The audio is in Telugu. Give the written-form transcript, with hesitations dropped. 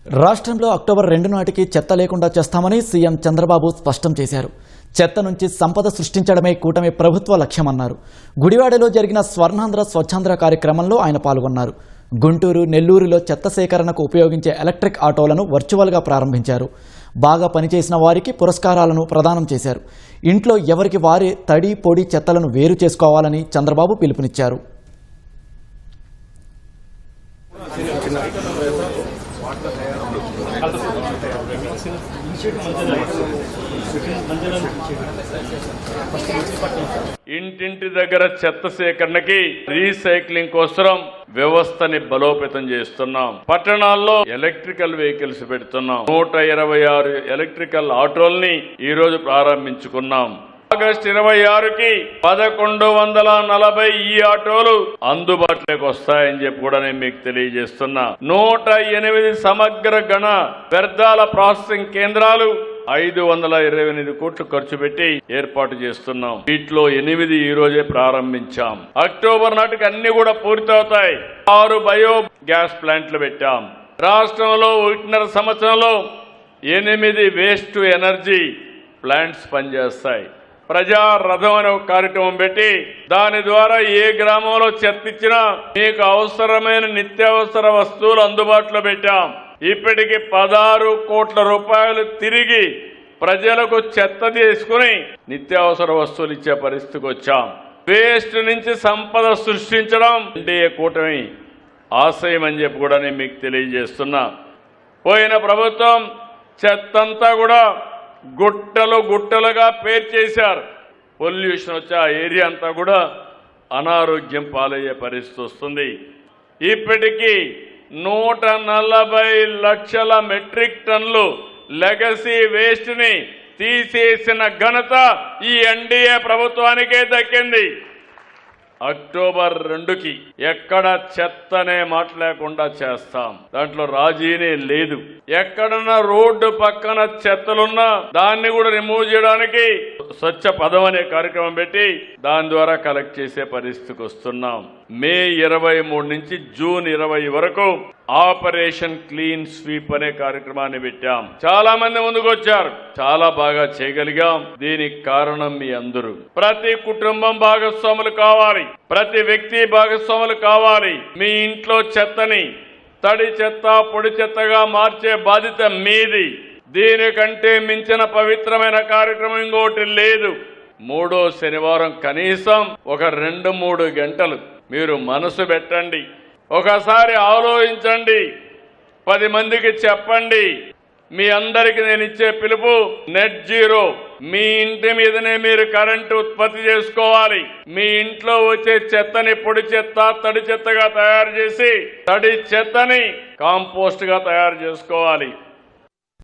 రాష్ట్రంలో అక్టోబర్ 2 నాటికి చెత్త లేకుండా చేస్తామని సీఎం చంద్రబాబు స్పష్టం చేశారు. చెత్త నుంచి సంపద సృష్టించడమే కూటమి ప్రభుత్వ లక్ష్యమన్నారు. గుడివాడలో జరిగిన స్వర్ణాంధ్ర స్వచ్ఛాంధ్ర కార్యక్రమంలో ఆయన పాల్గొన్నారు. గుంటూరు, నెల్లూరులో చెత్త సేకరణకు ఉపయోగించే ఎలక్ట్రిక్ ఆటోలను వర్చువల్గా ప్రారంభించారు. బాగా పనిచేసిన వారికి పురస్కారాలను ప్రదానం చేశారు. ఇంట్లో ఎవరికి వారే తడి, పొడి చెత్తలను వేరు చేసుకోవాలని చంద్రబాబు పిలుపునిచ్చారు. ఇంటింటి దగ్గర చెత్త సేకరణకి రీసైక్లింగ్ కోసం వ్యవస్థని బలోపేతం చేస్తున్నాం. పట్టణాల్లో ఎలక్ట్రికల్ వెహికల్స్ పెడుతున్నాం. 126 ఎలక్ట్రికల్ ఆటోల్ని ఈ రోజు ప్రారంభించుకున్నాం. ఆగస్టు 26కి 1140 ఈ ఆటోలు అందుబాటులోకి వస్తాయని చెప్పి కూడా నేను మీకు తెలియజేస్తున్నా. 108 సమగ్ర గణ వ్యర్థాల ప్రాసెసింగ్ కేంద్రాలు 528 కోట్లు ఖర్చు పెట్టి ఏర్పాటు చేస్తున్నాం. వీటిలో 8 ఈ రోజే ప్రారంభించాం. అక్టోబర్ నాటికి అన్ని కూడా పూర్తవుతాయి. 6 బయో గ్యాస్ ప్లాంట్లు పెట్టాం. రాష్ట్రంలో 1.5 సంవత్సరంలో 8 వేస్ట్ టు ఎనర్జీ ప్లాంట్స్ పనిచేస్తాయి. ప్రజా రథం అనే ఒక కార్యక్రమం పెట్టి దాని ద్వారా ఏ గ్రామంలో చెత్త ఇచ్చినా మీకు అవసరమైన నిత్యావసర వస్తువులు అందుబాటులో పెట్టాం. ఇప్పటికి 16 కోట్ల రూపాయలు తిరిగి ప్రజలకు చెత్త తీసుకుని నిత్యావసర వస్తువులు ఇచ్చే పరిస్థితికి వచ్చాం. వేస్ట్ నుంచి సంపద సృష్టించడం ఎన్డీఏ కూటమి ఆశయం అని చెప్పి కూడా నేను మీకు తెలియజేస్తున్నా. పోయిన ప్రభుత్వం చెత్తంతా కూడా గుట్టలుగా పేర్చేశారు. పొల్యూషన్ వచ్చి ఆ ఏరియా అంతా కూడా అనారోగ్యం పాలయ్యే పరిస్థితి వస్తుంది. ఇప్పటికీ 140 లక్షల మెట్రిక్ టన్నులు లెగసీ వేస్ట్ ని తీసేసిన ఘనత ఈ ఎన్డీఏ ప్రభుత్వానికే దక్కింది. అక్టోబర్ 2కి ఎక్కడ చెత్తనే మాట లేకుండా చేస్తాం. దాంట్లో రాజీనే లేదు. ఎక్కడన్నా రోడ్డు పక్కన చెత్తలున్నా దాన్ని కూడా రిమూవ్ చేయడానికి స్వచ్ఛ పదం అనే కార్యక్రమం పెట్టి దాని ద్వారా కలెక్ట్ చేసే పరిస్థితికి వస్తున్నాం. మే 23 నుంచి జూన్ 20 వరకు ఆపరేషన్ క్లీన్ స్వీప్ అనే కార్యక్రమాన్ని పెట్టాం. చాలా మంది ముందుకు వచ్చారు. చాలా బాగా చేయగలిగాం. దీనికి కారణం మీ అందరూ. ప్రతి కుటుంబం భాగస్వాములు కావాలి. ప్రతి వ్యక్తి భాగస్వాములు కావాలి. మీ ఇంట్లో చెత్తని తడి చెత్త, పొడి చెత్తగా మార్చే బాధ్యత మీది. దీనికంటే మించిన పవిత్రమైన కార్యక్రమం ఇంకోటి లేదు. 3వ శనివారం కనీసం ఒక 2-3 గంటలు మీరు మనసు పెట్టండి. ఒకసారి ఆలోచించండి. 10 మందికి చెప్పండి. మీ అందరికి నేను ఇచ్చే పిలుపు నెట్ జీరో. మీ ఇంటి మీదనే మీరు కరెంటు ఉత్పత్తి చేసుకోవాలి. మీ ఇంట్లో వచ్చే చెత్తని పొడి చెత్త, తడి చెత్తగా తయారు చేసి తడి చెత్తని కాంపోస్ట్ గా తయారు చేసుకోవాలి.